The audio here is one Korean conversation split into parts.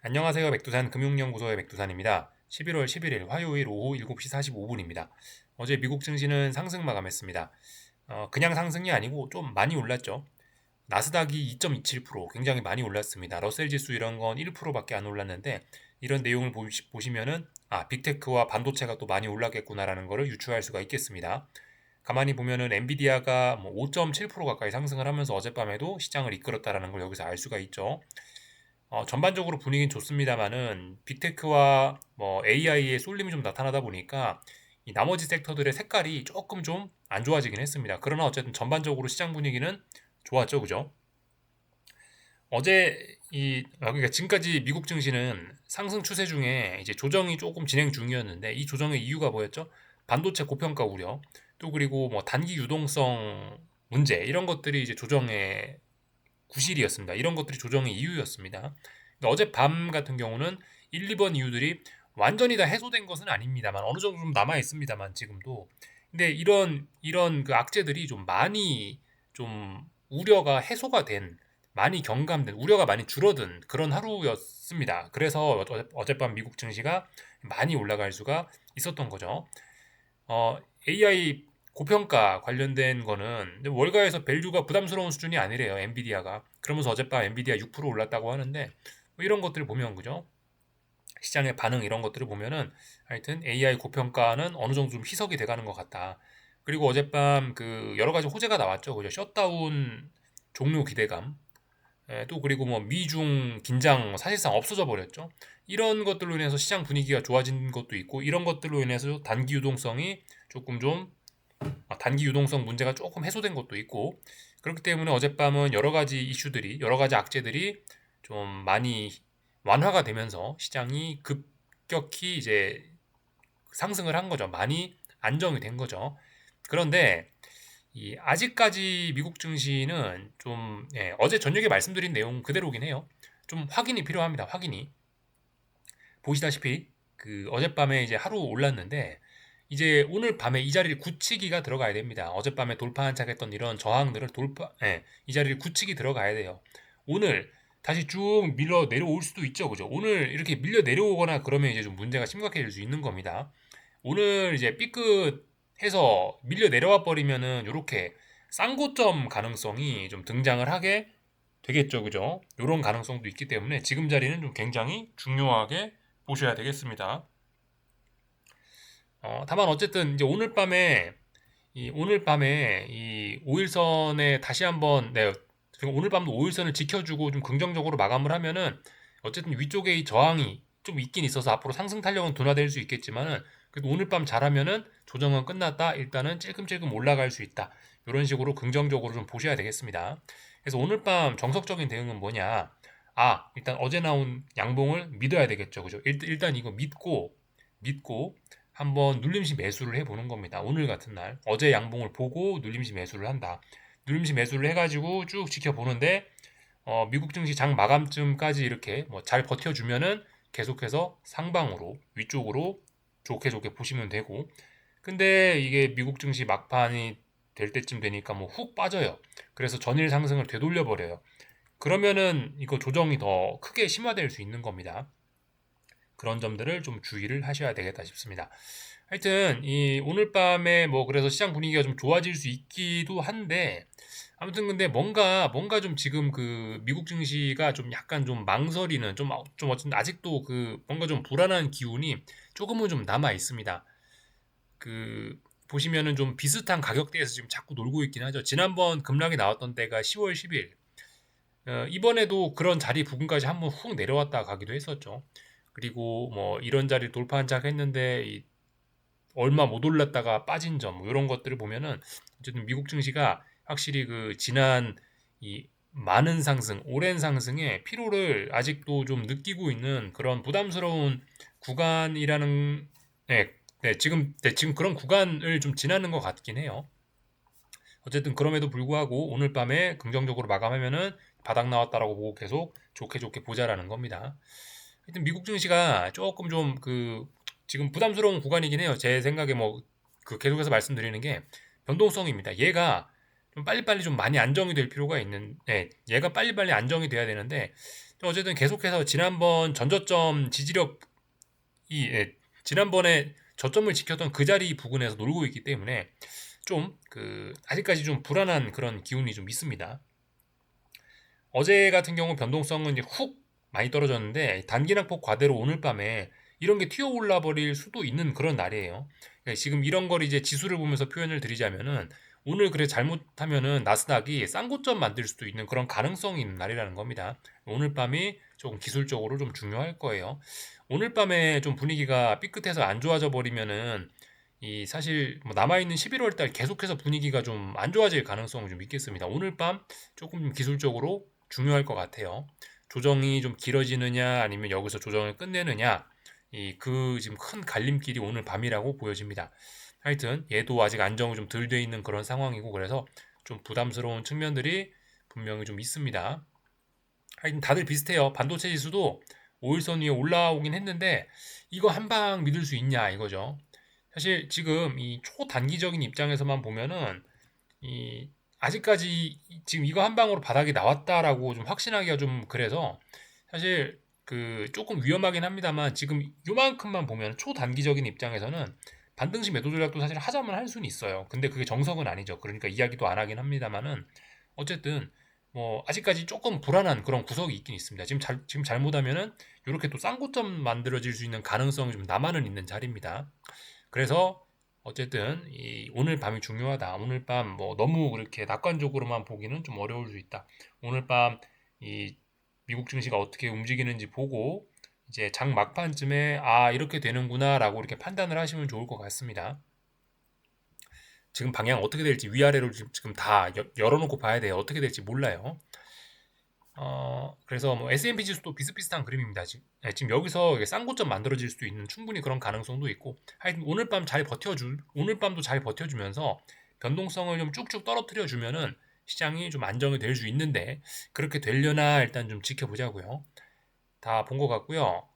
안녕하세요. 백두산 금융연구소의 백두산입니다. 11월 11일 화요일 오후 7시 45분입니다. 어제 미국 증시는 상승 마감했습니다. 그냥 상승이 아니고 좀 많이 올랐죠. 나스닥이 2.27% 굉장히 많이 올랐습니다. 러셀 지수 이런 건 1%밖에 안 올랐는데 이런 내용을 보시면은 빅테크와 반도체가 또 많이 올랐겠구나라는 것을 유추할 수가 있겠습니다. 가만히 보면은 엔비디아가 5.7% 가까이 상승을 하면서 어젯밤에도 시장을 이끌었다라는 걸 여기서 알 수가 있죠. 전반적으로 분위기는 좋습니다만은 빅테크와 AI의 쏠림이 좀 나타나다 보니까 이 나머지 섹터들의 색깔이 조금 좀 안 좋아지긴 했습니다. 그러나 어쨌든 전반적으로 시장 분위기는 좋았죠, 그죠? 그러니까 지금까지 미국 증시는 상승 추세 중에 이제 조정이 조금 진행 중이었는데 이 조정의 이유가 뭐였죠? 반도체 고평가 우려, 또 그리고 단기 유동성 문제 이런 것들이 이제 조정의 구실이었습니다. 이런 것들이 조정의 이유였습니다. 근데 어젯밤 같은 경우는 1, 2번 이유들이 완전히 다 해소된 것은 아닙니다만 어느 정도 좀 남아 있습니다만 지금도. 근데 이런 그 악재들이 좀 많이 좀 우려가 해소가 된, 많이 경감된, 우려가 많이 줄어든 그런 하루였습니다. 그래서 어젯밤 미국 증시가 많이 올라갈 수가 있었던 거죠. 어, AI 고평가 관련된 거는 월가에서 밸류가 부담스러운 수준이 아니래요. 엔비디아가. 그러면서 어젯밤 엔비디아 6% 올랐다고 하는데 뭐 이런 것들을 보면 그죠? 시장의 반응 이런 것들을 보면은 하여튼 AI 고평가는 어느 정도 좀 희석이 돼가는 것 같다. 그리고 어젯밤 그 여러 가지 호재가 나왔죠. 그죠? 셧다운 종료 기대감. 또 그리고 미중 긴장 사실상 없어져 버렸죠. 이런 것들로 인해서 시장 분위기가 좋아진 것도 있고 이런 것들로 인해서 단기 유동성 문제가 조금 해소된 것도 있고 그렇기 때문에 어젯밤은 여러 가지 악재들이 좀 많이 완화가 되면서 시장이 급격히 이제 상승을 한 거죠. 많이 안정이 된 거죠. 그런데 아직까지 미국 증시는 어제 저녁에 말씀드린 내용 그대로긴 해요. 좀 확인이 필요합니다. 확인이. 보시다시피 그 어젯밤에 이제 하루 올랐는데 이제 오늘 밤에 이 자리를 굳히기가 들어가야 됩니다. 어젯밤에 돌파 한착했던 이런 저항들을 이 자리를 굳히기 들어가야 돼요. 오늘 다시 쭉 밀려 내려올 수도 있죠, 그죠? 오늘 이렇게 밀려 내려오거나 그러면 이제 좀 문제가 심각해질 수 있는 겁니다. 오늘 이제 삐끗해서 밀려 내려와 버리면은 이렇게 쌍고점 가능성이 좀 등장을 하게 되겠죠, 그죠? 이런 가능성도 있기 때문에 지금 자리는 좀 굉장히 중요하게 보셔야 되겠습니다. 다만 어쨌든 이제 오늘 밤에 이 5일선에 다시 한번 지금 오늘 밤도 5일선을 지켜주고 좀 긍정적으로 마감을 하면은 어쨌든 위쪽에 이 저항이 좀 있긴 있어서 앞으로 상승 탄력은 둔화될 수 있겠지만은 그래도 오늘 밤 잘하면은 조정은 끝났다. 일단은 찔끔찔끔 올라갈 수 있다. 이런 식으로 긍정적으로 좀 보셔야 되겠습니다. 그래서 오늘 밤 정석적인 대응은 뭐냐? 일단 어제 나온 양봉을 믿어야 되겠죠. 그죠? 일단 이거 믿고 한번 눌림시 매수를 해보는 겁니다. 오늘 같은 날 어제 양봉을 보고 눌림시 매수를 한다. 눌림시 매수를 해가지고 쭉 지켜보는데 미국 증시 장 마감쯤까지 이렇게 잘 버텨주면은 계속해서 상방으로 위쪽으로 좋게 보시면 되고 근데 이게 미국 증시 막판이 될 때쯤 되니까 훅 빠져요. 그래서 전일 상승을 되돌려 버려요. 그러면은 이거 조정이 더 크게 심화될 수 있는 겁니다. 그런 점들을 좀 주의를 하셔야 되겠다 싶습니다. 하여튼 이 오늘 밤에 그래서 시장 분위기가 좀 좋아질 수 있기도 한데 아무튼 근데 뭔가 좀 지금 그 미국 증시가 좀 약간 좀 망설이는 좀 어쨌든 아직도 그 뭔가 좀 불안한 기운이 조금은 좀 남아 있습니다. 그 보시면은 좀 비슷한 가격대에서 지금 자꾸 놀고 있긴 하죠. 지난번 급락이 나왔던 때가 10월 10일. 이번에도 그런 자리 부근까지 한번 훅 내려왔다 가기도 했었죠. 그리고 이런 자리 돌파 한착 했는데 얼마 못 올랐다가 빠진 점 이런 것들을 보면은 어쨌든 미국 증시가 확실히 그 지난 이 많은 상승, 오랜 상승의 피로를 아직도 좀 느끼고 있는 그런 부담스러운 구간이라는 지금 그런 구간을 좀 지나는 것 같긴 해요. 어쨌든 그럼에도 불구하고 오늘 밤에 긍정적으로 마감하면은 바닥 나왔다라고 보고 계속 좋게 보자라는 겁니다. 하여튼 미국 증시가 조금 좀 지금 부담스러운 구간이긴 해요. 제 생각에 그 계속해서 말씀드리는 게 변동성입니다. 얘가 좀 빨리빨리 좀 많이 안정이 될 필요가 얘가 빨리빨리 안정이 돼야 되는데 어쨌든 계속해서 지난번 전저점 지지력이 지난번에 저점을 지켰던 그 자리 부근에서 놀고 있기 때문에 좀 아직까지 좀 불안한 그런 기운이 좀 있습니다. 어제 같은 경우 변동성은 이제 훅 많이 떨어졌는데 단기낙폭 과대로 오늘 밤에 이런 게 튀어 올라 버릴 수도 있는 그런 날이에요. 그러니까 지금 이런 걸 이제 지수를 보면서 표현을 드리자면은 오늘 그래 잘못하면은 나스닥이 쌍고점 만들 수도 있는 그런 가능성이 있는 날이라는 겁니다. 오늘 밤이 조금 기술적으로 좀 중요할 거예요. 오늘 밤에 좀 분위기가 삐끗해서 안 좋아져 버리면은 이 사실 뭐 남아있는 11월 달 계속해서 분위기가 좀 안 좋아질 가능성을 좀 있겠습니다. 오늘 밤 조금 기술적으로 중요할 것 같아요. 조정이 좀 길어지느냐 아니면 여기서 조정을 끝내느냐 지금 큰 갈림길이 오늘 밤이라고 보여집니다. 하여튼 얘도 아직 안정이 좀 덜 돼 있는 그런 상황이고 그래서 좀 부담스러운 측면들이 분명히 좀 있습니다. 하여튼 다들 비슷해요. 반도체 지수도 5일선 위에 올라오긴 했는데 이거 한 방 믿을 수 있냐 이거죠. 사실 지금 이 초단기적인 입장에서만 보면은 이 아직까지 지금 이거 한 방으로 바닥이 나왔다라고 좀 확신하기가 좀 그래서 사실 조금 위험하긴 합니다만 지금 요만큼만 보면 초단기적인 입장에서는 반등시 매도 전략도 사실 하자면 할 수는 있어요. 근데 그게 정석은 아니죠. 그러니까 이야기도 안 하긴 합니다만은 어쨌든 뭐 아직까지 조금 불안한 그런 구석이 있긴 있습니다. 지금 잘못하면은 이렇게 또 쌍고점 만들어질 수 있는 가능성이 좀 남아는 있는 자리입니다. 그래서 어쨌든 오늘 밤이 중요하다. 오늘 밤 뭐 너무 그렇게 낙관적으로만 보기는 좀 어려울 수 있다. 오늘 밤 이 미국 증시가 어떻게 움직이는지 보고 이제 장 막판쯤에 이렇게 되는구나라고 이렇게 판단을 하시면 좋을 것 같습니다. 지금 방향 어떻게 될지 위아래로 지금 다 열어놓고 봐야 돼요. 어떻게 될지 몰라요. 그래서 뭐 S&P 지수도 비슷비슷한 그림입니다. 지금 여기서 쌍고점 만들어질 수도 있는 충분히 그런 가능성도 있고 하여튼 오늘 밤도 잘 버텨주면서 변동성을 좀 쭉쭉 떨어뜨려 주면은 시장이 좀 안정이 될 수 있는데 그렇게 되려나 일단 좀 지켜보자고요. 다 본 것 같고요.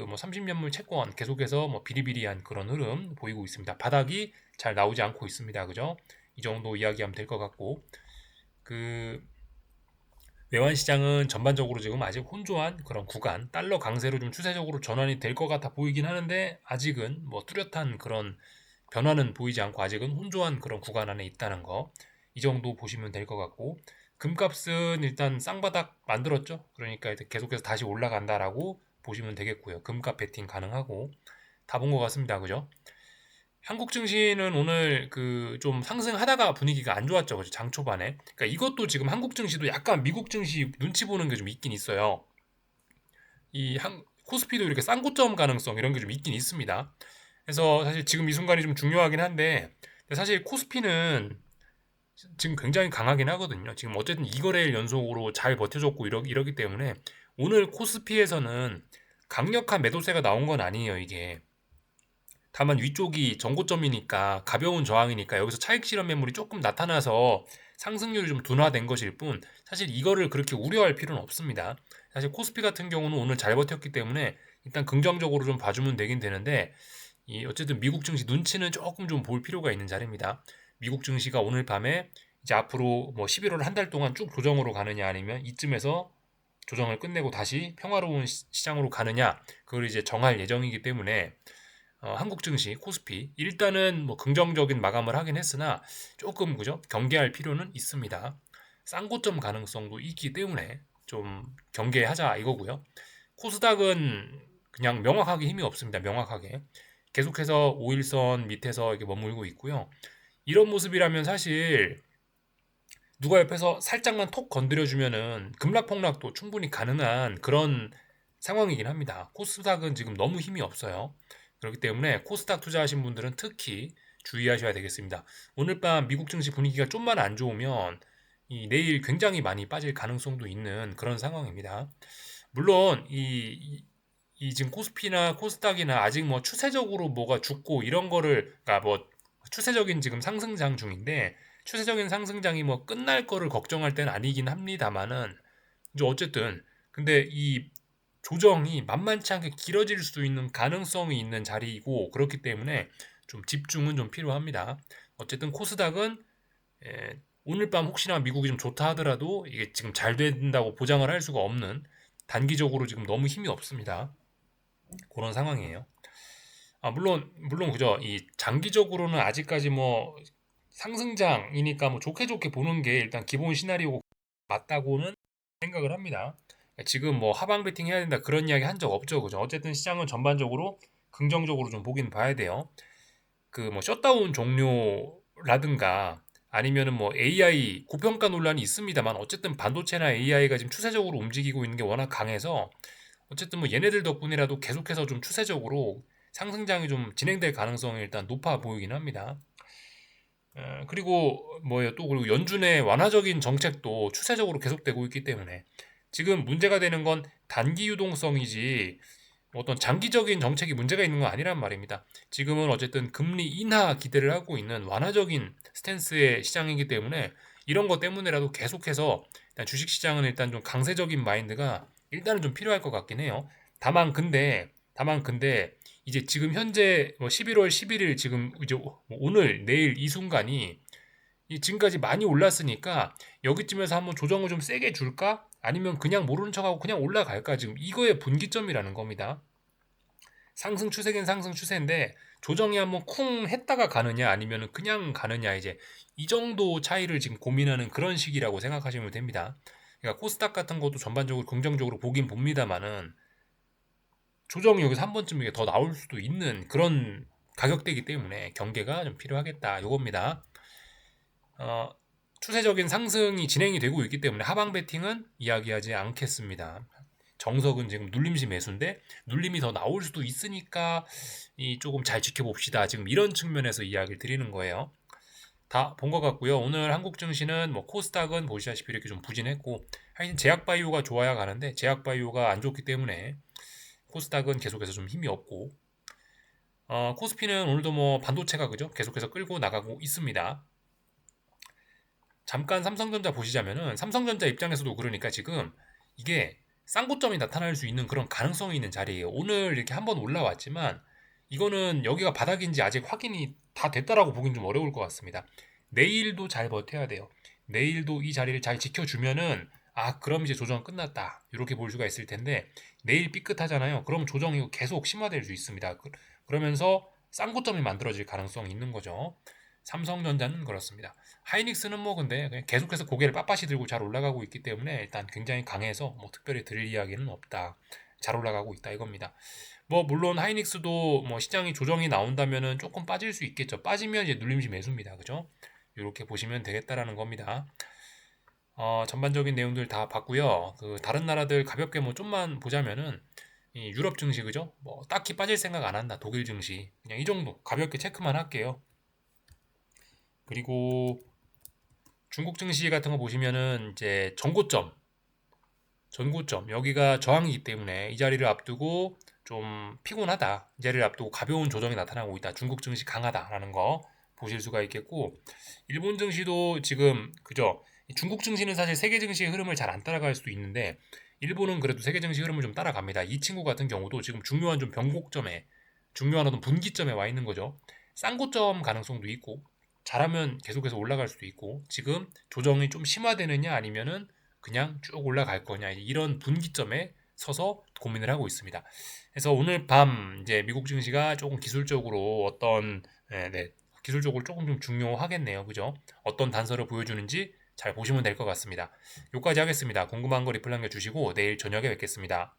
뭐 30년물 채권 계속해서 뭐 비리비리한 그런 흐름 보이고 있습니다. 바닥이 잘 나오지 않고 있습니다. 그죠? 이 정도 이야기하면 될 것 같고 그 외환 시장은 전반적으로 지금 아직 혼조한 그런 구간, 달러 강세로 좀 추세적으로 전환이 될 것 같아 보이긴 하는데 아직은 뭐 뚜렷한 그런 변화는 보이지 않고 아직은 혼조한 그런 구간 안에 있다는 거. 이 정도 보시면 될 것 같고 금값은 일단 쌍바닥 만들었죠. 그러니까 계속해서 다시 올라간다라고 보시면 되겠고요. 금값 베팅 가능하고 다 본 것 같습니다. 그죠? 한국 증시는 오늘 좀 상승하다가 분위기가 안 좋았죠. 그죠? 장 초반에. 그러니까 이것도 지금 한국 증시도 약간 미국 증시 눈치 보는 게 좀 있긴 있어요. 코스피도 이렇게 쌍고점 가능성 이런 게 좀 있긴 있습니다. 그래서 사실 지금 이 순간이 좀 중요하긴 한데 사실 코스피는 지금 굉장히 강하긴 하거든요. 지금 어쨌든 2거래일 연속으로 잘 버텨줬고 이러기 때문에 오늘 코스피에서는 강력한 매도세가 나온 건 아니에요, 이게. 다만 위쪽이 전고점이니까 가벼운 저항이니까 여기서 차익 실현 매물이 조금 나타나서 상승률이 좀 둔화된 것일 뿐 사실 이거를 그렇게 우려할 필요는 없습니다. 사실 코스피 같은 경우는 오늘 잘 버텼기 때문에 일단 긍정적으로 좀 봐주면 되긴 되는데 어쨌든 미국 증시 눈치는 조금 좀 볼 필요가 있는 자리입니다. 미국 증시가 오늘 밤에 이제 앞으로 뭐 11월 한 달 동안 쭉 조정으로 가느냐 아니면 이쯤에서 조정을 끝내고 다시 평화로운 시장으로 가느냐 그걸 이제 정할 예정이기 때문에 한국 증시, 코스피 일단은 뭐 긍정적인 마감을 하긴 했으나 조금 그죠? 경계할 필요는 있습니다. 쌍고점 가능성도 있기 때문에 좀 경계하자 이거고요. 코스닥은 그냥 명확하게 힘이 없습니다. 명확하게 계속해서 5일선 밑에서 이렇게 머물고 있고요. 이런 모습이라면 사실 누가 옆에서 살짝만 톡 건드려주면은 급락폭락도 충분히 가능한 그런 상황이긴 합니다. 코스닥은 지금 너무 힘이 없어요. 그렇기 때문에 코스닥 투자하신 분들은 특히 주의하셔야 되겠습니다. 오늘 밤 미국 증시 분위기가 좀만 안 좋으면 내일 굉장히 많이 빠질 가능성도 있는 그런 상황입니다. 물론 지금 코스피나 코스닥이나 아직 뭐 추세적으로 뭐가 죽고 이런 거를 그러니까 뭐 추세적인 지금 상승장 중인데 추세적인 상승장이 뭐 끝날 거를 걱정할 때는 아니긴 합니다만은 이제 어쨌든 근데 이 조정이 만만치 않게 길어질 수 있는 가능성이 있는 자리이고 그렇기 때문에 좀 집중은 좀 필요합니다. 어쨌든 코스닥은 오늘 밤 혹시나 미국이 좀 좋다 하더라도 이게 지금 잘 된다고 보장을 할 수가 없는 단기적으로 지금 너무 힘이 없습니다. 그런 상황이에요. 물론 그죠. 이 장기적으로는 아직까지 뭐 상승장이니까 뭐 좋게 좋게 보는 게 일단 기본 시나리오 맞다고는 생각을 합니다. 지금 뭐 하방 베팅 해야 된다 그런 이야기 한 적 없죠, 그죠? 어쨌든 시장은 전반적으로 긍정적으로 좀 보긴 봐야 돼요. 그 뭐 셧다운 종료라든가 아니면은 뭐 AI 고평가 논란이 있습니다만 어쨌든 반도체나 AI가 지금 추세적으로 움직이고 있는 게 워낙 강해서 어쨌든 뭐 얘네들 덕분이라도 계속해서 좀 추세적으로 상승장이 좀 진행될 가능성이 일단 높아 보이긴 합니다. 그리고 뭐예요? 또 그리고 연준의 완화적인 정책도 추세적으로 계속되고 있기 때문에 지금 문제가 되는 건 단기 유동성이지 어떤 장기적인 정책이 문제가 있는 건 아니란 말입니다. 지금은 어쨌든 금리 인하 기대를 하고 있는 완화적인 스탠스의 시장이기 때문에 이런 것 때문에라도 계속해서 일단 주식시장은 일단 좀 강세적인 마인드가 일단은 좀 필요할 것 같긴 해요. 다만 근데 이제 지금 현재 뭐 11월 11일 지금 이제 오늘 내일 이 순간이 지금까지 많이 올랐으니까 여기쯤에서 한번 조정을 좀 세게 줄까? 아니면 그냥 모르는 척하고 그냥 올라갈까? 지금 이거의 분기점이라는 겁니다. 상승 추세긴 상승 추세인데 조정이 한번 쿵 했다가 가느냐 아니면 그냥 가느냐 이제 이 정도 차이를 지금 고민하는 그런 시기라고 생각하시면 됩니다. 그러니까 코스닥 같은 것도 전반적으로 긍정적으로 보긴 봅니다만은 조정이 여기서 한 번쯤 이게 더 나올 수도 있는 그런 가격대이기 때문에 경계가 좀 필요하겠다 이겁니다. 어, 추세적인 상승이 진행이 되고 있기 때문에 하방 베팅은 이야기하지 않겠습니다. 정석은 지금 눌림시 매수인데 눌림이 더 나올 수도 있으니까 이 조금 잘 지켜봅시다. 지금 이런 측면에서 이야기를 드리는 거예요. 다 본 것 같고요. 오늘 한국 증시는 뭐 코스닥은 보시다시피 이렇게 좀 부진했고 하여튼 제약바이오가 좋아야 가는데 제약바이오가 안 좋기 때문에 코스닥은 계속해서 좀 힘이 없고 코스피는 오늘도 뭐 반도체가 그죠? 계속해서 끌고 나가고 있습니다. 잠깐 삼성전자 보시자면은 삼성전자 입장에서도 그러니까 지금 이게 쌍고점이 나타날 수 있는 그런 가능성이 있는 자리예요. 오늘 이렇게 한번 올라왔지만 이거는 여기가 바닥인지 아직 확인이 다 됐다라고 보긴 좀 어려울 것 같습니다. 내일도 잘 버텨야 돼요. 내일도 이 자리를 잘 지켜주면은 그럼 이제 조정 끝났다. 이렇게 볼 수가 있을 텐데 내일 삐끗하잖아요. 그럼 조정이 계속 심화될 수 있습니다. 그러면서 쌍고점이 만들어질 가능성이 있는 거죠. 삼성전자는 그렇습니다. 하이닉스는 뭐 근데 그냥 계속해서 고개를 빳빳이 들고 잘 올라가고 있기 때문에 일단 굉장히 강해서 뭐 특별히 드릴 이야기는 없다. 잘 올라가고 있다 이겁니다. 뭐 물론 하이닉스도 뭐 시장이 조정이 나온다면은 조금 빠질 수 있겠죠. 빠지면 이제 눌림시 매수입니다. 그죠? 이렇게 보시면 되겠다라는 겁니다. 전반적인 내용들 다 봤고요. 그 다른 나라들 가볍게 뭐 좀만 보자면은 이 유럽 증시 그죠? 뭐 딱히 빠질 생각 안 한다. 독일 증시 그냥 이 정도 가볍게 체크만 할게요. 그리고 중국 증시 같은 거 보시면은 이제 전고점 여기가 저항이기 때문에 이 자리를 앞두고 좀 피곤하다. 이 자리를 앞두고 가벼운 조정이 나타나고 있다. 중국 증시 강하다라는 거 보실 수가 있겠고 일본 증시도 지금 그죠? 중국 증시는 사실 세계 증시의 흐름을 잘 안 따라갈 수도 있는데 일본은 그래도 세계 증시 흐름을 좀 따라갑니다. 이 친구 같은 경우도 지금 중요한 좀 변곡점에 중요한 어떤 분기점에 와 있는 거죠. 쌍고점 가능성도 있고 잘하면 계속해서 올라갈 수도 있고 지금 조정이 좀 심화되느냐 아니면은 그냥 쭉 올라갈 거냐 이런 분기점에 서서 고민을 하고 있습니다. 그래서 오늘 밤 이제 미국 증시가 조금 기술적으로 기술적으로 조금 좀 중요하겠네요. 그죠? 어떤 단서를 보여주는지 잘 보시면 될 것 같습니다. 여기까지 하겠습니다. 궁금한 거 리플 남겨주시고 내일 저녁에 뵙겠습니다.